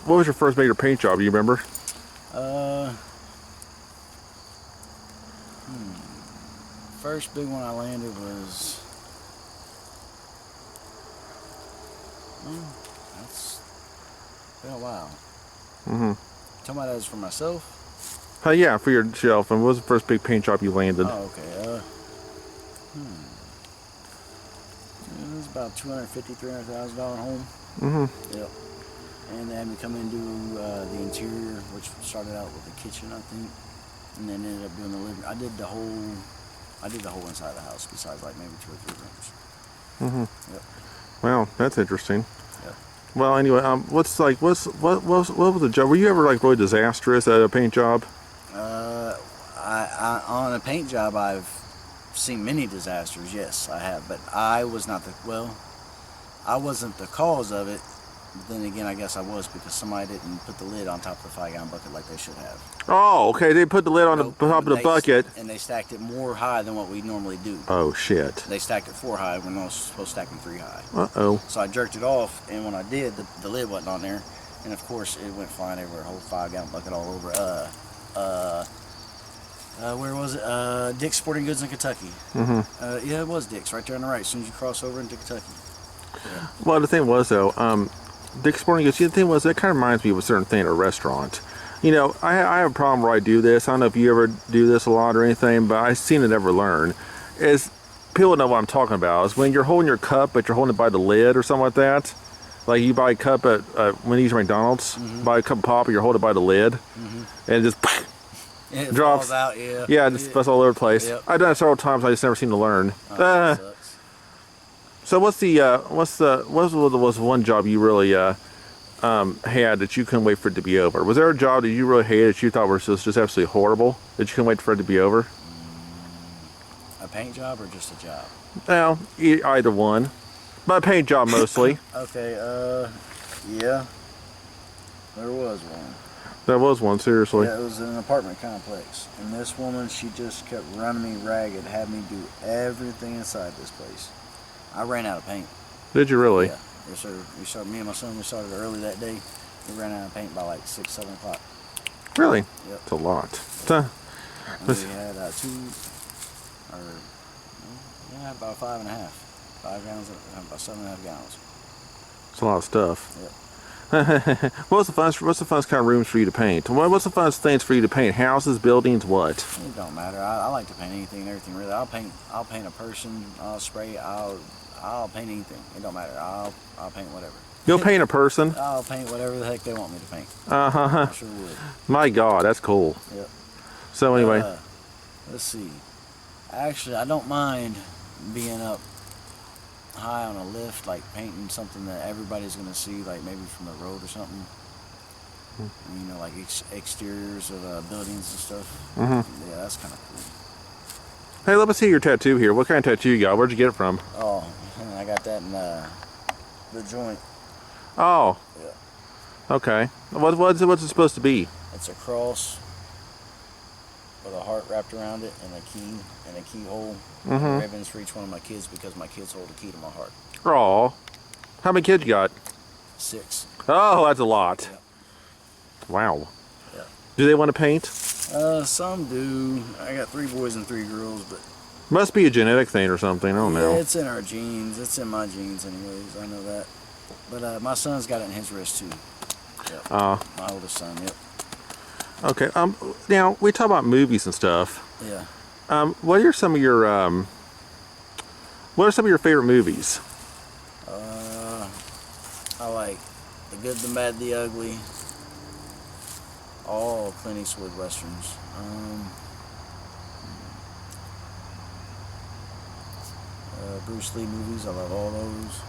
what was your first major paint job? Do you remember? First big one I landed was. That's been a while. Talking about that as for myself? Yeah, for yourself. And what was the first big paint job you landed? Oh, okay. It was about $250,000-$300,000 home. Yep. And they had me come in and do the interior, which started out with the kitchen, I think, and then ended up doing the living. I did the whole inside of the house, besides like maybe 2 or 3 rooms. Yep. Wow, that's interesting. Yep. Well, anyway, what was the job? Were you ever like really disastrous at a paint job? On a paint job, I've seen many disasters. Yes, I have, but I wasn't the cause of it. But then again, I guess I was, because somebody didn't put the lid on top of the 5-gallon bucket like they should have. Oh, okay. They put the lid on the top of the bucket. And they stacked it more high than what we normally do. Oh, shit. They stacked it 4 high when I was supposed to stack them 3 high. Uh-oh. So I jerked it off, and when I did, the lid wasn't on there. And of course, it went flying over a whole 5-gallon bucket all over. Where was it? Dick's Sporting Goods in Kentucky. Yeah, it was Dick's, right there on the right, as soon as you cross over into Kentucky. Yeah. Well, the thing was, though, Dick's Sporting Goods, the thing was, that kind of reminds me of a certain thing at a restaurant. You know, I have a problem where I do this. I don't know if you ever do this a lot or anything, but I've seen it never learn. Is people know what I'm talking about. Is when you're holding your cup, but you're holding it by the lid or something like that. Like you buy a cup at when you use McDonald's, buy a cup of pop, and you're holding it by the lid, and it just it drops falls out. Yeah. Yeah, it just falls all over the place. Yep. I've done it several times. I just never seem to learn. That sucks. So what was one job you really had that you couldn't wait for it to be over? Was there a job that you really hated that you thought was just absolutely horrible that you couldn't wait for it to be over? A paint job or just a job? Well, either one, but a paint job mostly. Okay. Yeah. There was one. There was one, seriously. Yeah, it was in an apartment complex, and this woman, she just kept running me ragged, had me do everything inside this place. I ran out of paint. Did you really? Yeah. Yes, sir. Me and my son, we started early that day. We ran out of paint by like 6, 7 o'clock. Really? Yep. That's a lot. And we had about 5.5. 5 gallons, about 7.5 gallons. It's a lot of stuff. Yep. What's the funnest kind of rooms for you to paint? What's the funnest things for you to paint? Houses, buildings, what? It don't matter. I like to paint anything and everything, really. I'll paint a person. I'll spray. I'll paint anything. It don't matter. I'll paint whatever. You'll paint a person? I'll paint whatever the heck they want me to paint. I sure would. My God, that's cool. Yep. So anyway, let's see. Actually, I don't mind being up high on a lift, like painting something that everybody's gonna see, like maybe from the road or something. You know, like exteriors of buildings and stuff. Yeah, that's kind of cool. hey, let me see your tattoo here. What kind of tattoo you got? Where'd you get it from? Oh, I got that in the joint. Oh. Yeah. Okay. What's it supposed to be? It's a cross with a heart wrapped around it and a key and a keyhole. And ribbons for each one of my kids, because my kids hold the key to my heart. Oh. How many kids you got? 6. Oh, that's a lot. Yeah. Wow. Yeah. Do they want to paint? Some do. I got 3 boys and 3 girls, but Must be a genetic thing or something. I don't know. It's in our genes. It's in my genes, anyways. I know that. But my son's got it in his wrist too. Yep. My oldest son. Yep. Okay. Now we talk about movies and stuff. Yeah. What are some of your favorite movies? I like The Good, the Bad, the Ugly. All Clint Eastwood westerns. Bruce Lee movies. I love all those.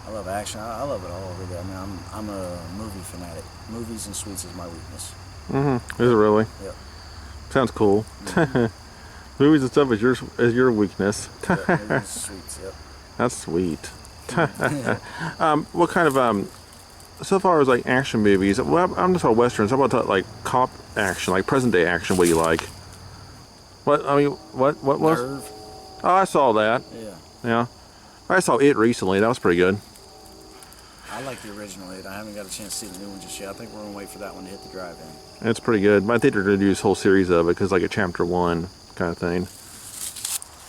I love action. I love it all. Really. I mean, I'm a movie fanatic. Movies and sweets is my weakness. Is it really? Yep. Sounds cool. Movies and stuff is your weakness. Yep, movies and sweets. Yep. That's sweet. What kind of so far as like action movies? Well, I'm just about westerns. How about like cop action, like present day action? What do you like? What was? Nerve. Oh, I saw that. Yeah. Yeah, I saw it recently. That was pretty good. I like the original 8. I haven't got a chance to see the new one just yet. I think we're gonna wait for that one to hit the drive-in. It's pretty good. But I think they're going to do this whole series of it because like a chapter 1 kind of thing.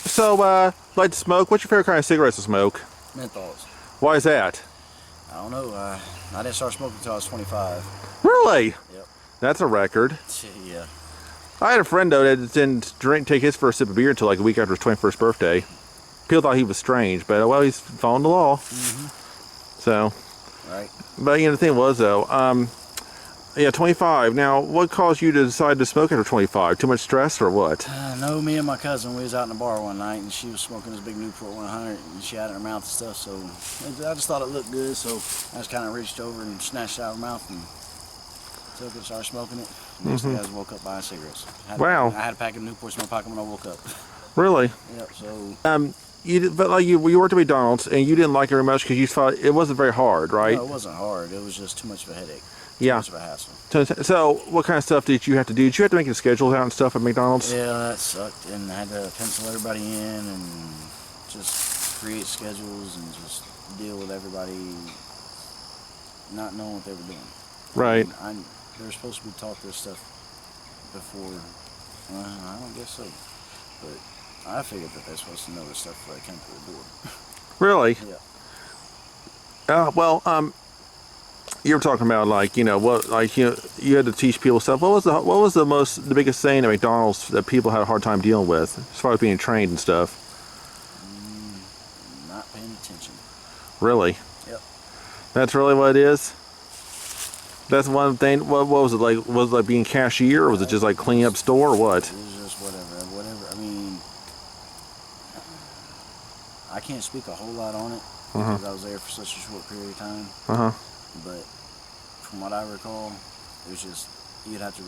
So, like to smoke? What's your favorite kind of cigarettes to smoke? Menthols. Why is that? I don't know. I didn't start smoking until I was 25. Really? Yep. That's a record. Yeah. I had a friend though that didn't take his first sip of beer until like a week after his 21st birthday. People thought he was strange, but well, he's following the law. So, Right. but the thing was though, yeah, 25. Now, what caused you to decide to smoke after 25? Too much stress or what? No, me and my cousin, we was out in the bar one night, and she was smoking this big Newport 100, and she had it in her mouth and stuff, so I just thought it looked good, so I just kind of reached over and snatched it out of her mouth and took it, started smoking it. Next thing I just woke up buying cigarettes. Wow. I had a pack of Newports in my pocket when I woke up. Really? Yep, so... you worked at McDonald's, and you didn't like it very much because you thought it wasn't very hard, right? No, it wasn't hard. It was just too much of a headache. Yeah. Too much of a hassle. So, what kind of stuff did you have to do? Did you have to make a schedule out and stuff at McDonald's? Yeah, that sucked, and I had to pencil everybody in and just create schedules and just deal with everybody not knowing what they were doing. Right. They were supposed to be taught this stuff before. I don't guess so, but I figured that they're supposed to know this stuff before they came through the door. Really? Yeah. You were talking about you had to teach people stuff. What was the biggest thing at McDonald's that people had a hard time dealing with as far as being trained and stuff? Not paying attention. Really? Yep. That's really what it is? That's one thing. What was it like? Was it like being cashier, or was it just like cleaning up store, or what? It was just whatever. I mean, I can't speak a whole lot on it because I was there for such a short period of time. But from what I recall, it was just you'd have to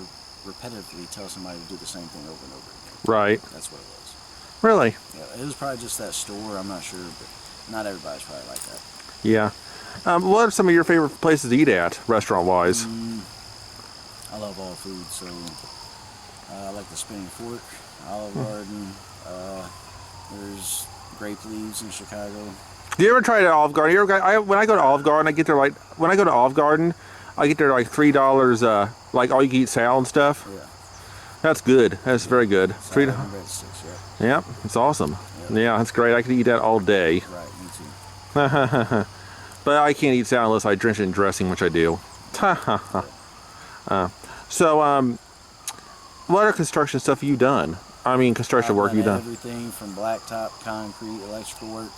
repetitively tell somebody to do the same thing over and over again. Right. That's what it was. Really? Yeah, it was probably just that store. I'm not sure, but not everybody's probably like that. Yeah. What are some of your favorite places to eat at, restaurant-wise? I love all food, so I like the Spinning Fork, Olive Garden. There's Grape Leaves in Chicago. Do you ever try at Olive Garden? When I go to Olive Garden, I get there like $3, like all you can eat salad and stuff. Yeah. That's good. That's very good. Salad and breadsticks, yeah. Yeah, it's awesome. Yep. Yeah, that's great. I could eat that all day. Right, me too. But I can't eat salad unless I drench it in dressing, which I do. So, what other construction stuff have you done? I mean, construction work you've done. Everything from blacktop, concrete, electrical work,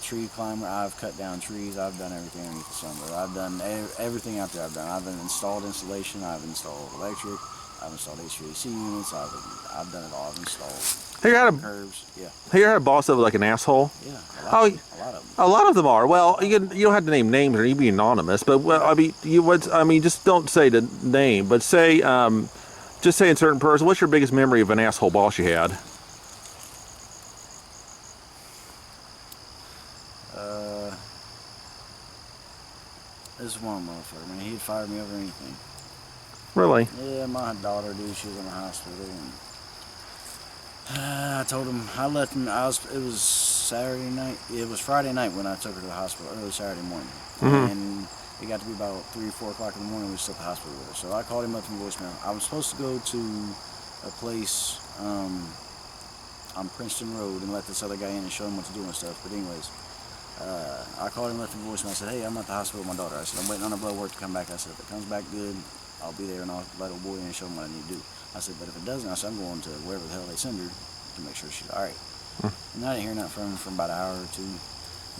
tree climber. I've cut down trees. I've done everything underneath the sun. I've done everything out there. I've installed insulation. I've installed electric. I've installed HVAC units. I've done it all. I've installed curves. Yeah. Have you ever had a boss that was like an asshole? Yeah. A lot of them. A lot of them are. Well, you don't have to name names or you be anonymous, but just don't say the name, but say just say in certain person. What's your biggest memory of an asshole boss you had? This one motherfucker, man, he'd fire me over anything. Really? Yeah, my daughter, dude, she was in the hospital, and I told him, I left him, it was Saturday night, it was Friday night when I took her to the hospital, early Saturday morning, and it got to be about 3 or 4 o'clock in the morning, we were still at the hospital with her, so I called him up from voicemail. I was supposed to go to a place on Princeton Road and let this other guy in and show him what to do and stuff, but anyways, I called him, left him a voicemail. I said, hey, I'm at the hospital with my daughter. I said, I'm waiting on her blood work to come back. I said, if it comes back good, I'll be there and I'll let old boy in and show him what I need to do. I said, but if it doesn't, I said, I'm going to wherever the hell they send her to make sure she's all right. And I didn't hear nothing from him for about an hour or two.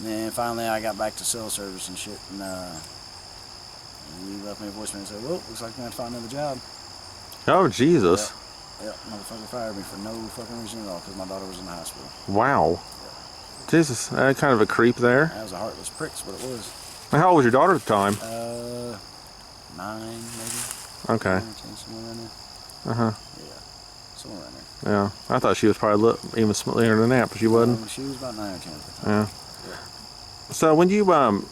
And then finally I got back to cell service and shit, and he left me a voicemail and said, well, looks like I'm going to find another job. Oh, Jesus. Yep, motherfucker fired me for no fucking reason at all because my daughter was in the hospital. Wow. Jesus, kind of a creep there. That was a heartless prick's what it was. How old was your daughter at the time? 9 maybe. Okay. 9 or 10, somewhere around there. Uh-huh. Yeah, somewhere around there. Yeah, I thought she was probably even smaller than that, but she wasn't. She was about 9 or 10 at the time. Yeah. So when you go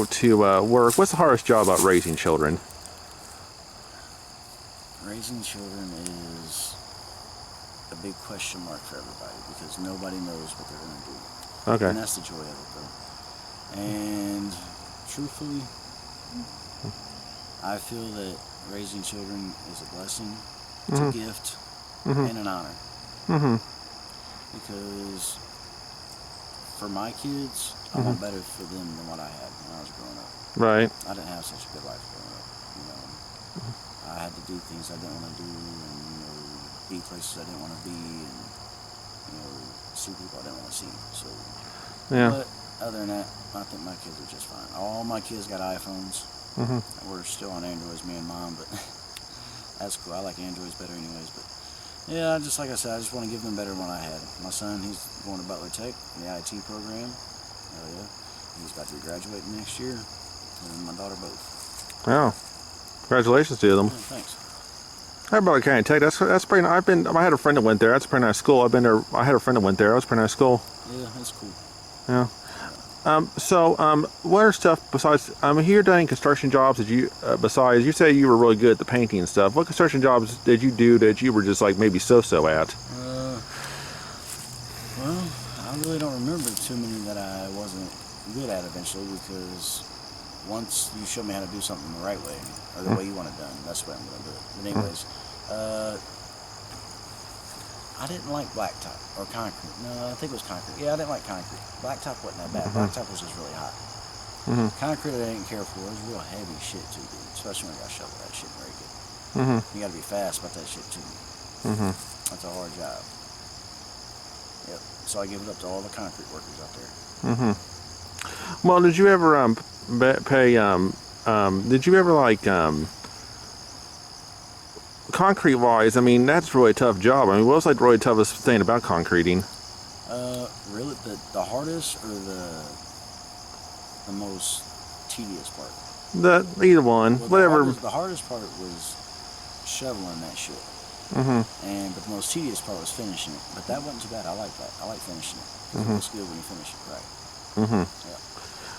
to work, what's the hardest job about raising children? Raising children is a big question mark for everybody because nobody knows what they're going to do. Okay. And that's the joy of it, though. And truthfully, I feel that raising children is a blessing, it's a gift, and an honor. Because for my kids, I want better for them than what I had when I was growing up. Right. I didn't have such a good life growing up. You know, I had to do things I didn't want to do, and be places I didn't want to be, and see people I didn't want to see. So, Yeah. but other than that, I think my kids are just fine. All my kids got iPhones. We're still on Androids, me and Mom, but that's cool. I like Androids better anyways. But yeah, just like I said, I just want to give them better than what I had. My son, he's going to Butler Tech, the IT program. Hell yeah. He's about to be graduating next year. And my daughter both. Oh, congratulations to them. Yeah, thanks. I Butler County Tech. That's pretty. I had a friend that went there. That's a pretty nice school. I've been there. I had a friend that went there. That was a pretty nice school. Yeah, that's cool. Yeah. What are stuff besides? You're doing construction jobs that you besides you say you were really good at the painting and stuff. What construction jobs did you do that you were just like maybe so-so at? Well, I really don't remember too many that I wasn't good at eventually, because once you show me how to do something the right way or the way you want it done, that's the way I'm going to do it. But anyways, I didn't like blacktop or concrete. No, I think it was concrete. Yeah, I didn't like concrete. Blacktop wasn't that bad. Blacktop was just really hot. Concrete I didn't care for. It was real heavy shit too, dude. Especially when you got to shovel that shit and rake it. You got to be fast about that shit too. That's a hard job. Yep. So I give it up to all the concrete workers out there. Well, did you ever did you ever like concrete wise? I mean, that's a really tough job. I mean, what was like the really toughest thing about concreting? Really, the hardest or the most tedious part? Either one, Well, whatever. The hardest part was shoveling that shit. But the most tedious part was finishing it. But that wasn't too bad. I like that. I like finishing it. It looks good when you finish it right. Yeah.